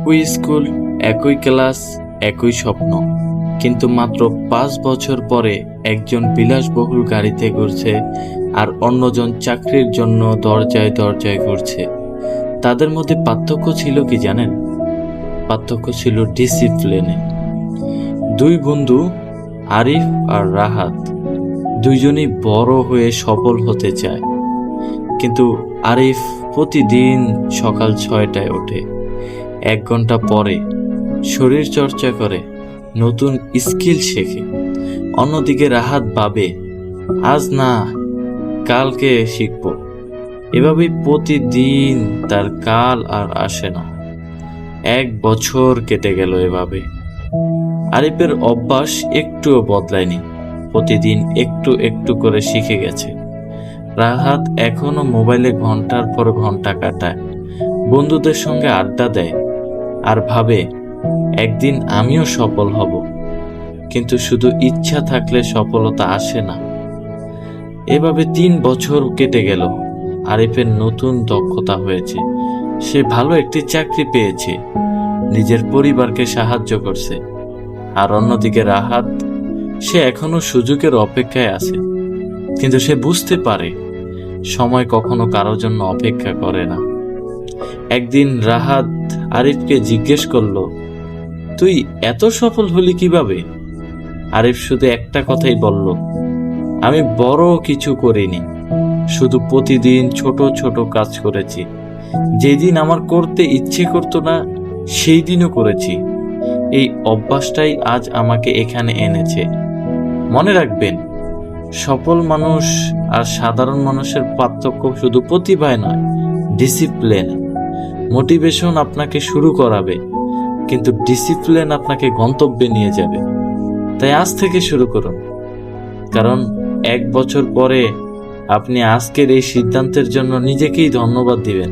একই স্কুল, একই ক্লাস, একই স্বপ্ন, কিন্তু মাত্র 5 বছর পরে একজন বিলাসবহুল গাড়িতে ঘুরছে আর অন্যজন চাকরির জন্য দরজায় দরজায় ঘুরছে। তাদের মধ্যে পার্থক্য ছিল কি জানেন? পার্থক্য ছিল ডিসিপ্লিনে। দুই বন্ধু, আরিফ আর রাহাত, দুইজনই বড় হয়ে সফল হতে চায়। কিন্তু আরিফ প্রতিদিন সকাল 6টায় ওঠে, 1 ঘন্টা পরে শরীর চর্চা করে, নতুন স্কিল শেখে। অন্যদিকে রাহাত ভাবে, আজ না, কালকে শিখবো। এভাবেই প্রতিদিন তার কাল আর আসে না। 1 বছর কেটে গেল এভাবে। আরিফের অভ্যাস একটুও বদলায়নি, প্রতিদিন একটু একটু করে শিখে গেছে। রাহাত এখনো মোবাইলে ঘন্টার পর ঘন্টা কাটায়, বন্ধুদের সঙ্গে আড্ডা দেয় আর ভাবে, একদিন আমিও সফল হব। কিন্তু শুধু ইচ্ছা থাকলে সফলতা আসে না। এভাবে 3 বছর কেটে গেল। আরিফের নতুন দক্ষতা হয়েছে, সে ভালো একটি চাকরি পেয়েছে, নিজের পরিবারকে সাহায্য করছে। আর অন্যদিকে রাহাত, সে এখনো সুযোগের অপেক্ষায় আছে, কিন্তু সে বুঝতে পারে সময় কখনো কারোর জন্য অপেক্ষা করে না। একদিন রাহাত আরিফকে জিজ্ঞেস করলো, তুই এত সফল হলি কিভাবে? আরিফ শুধু একটা কথাই বলল, আমি বড় কিছু করিনি, শুধু প্রতিদিন ছোট ছোট কাজ করেছি। যেদিন আমার করতে ইচ্ছে করতো না, সেই দিনও করেছি। এই অভ্যাসটাই আজ আমাকে এখানে এনেছে। মনে রাখবেন, সফল মানুষ আর সাধারণ মানুষের পার্থক্য শুধু প্রতিভায় নয়, ডিসিপ্লিন। মোটিভেশন আপনাকে শুরু করাবে, কিন্তু ডিসিপ্লিন আপনাকে গন্তব্যে নিয়ে যাবে। তাই আজ থেকে শুরু করুন, কারণ 1 বছর পরে আপনি আজকের এই সিদ্ধান্তের জন্য নিজেকেই ধন্যবাদ দিবেন।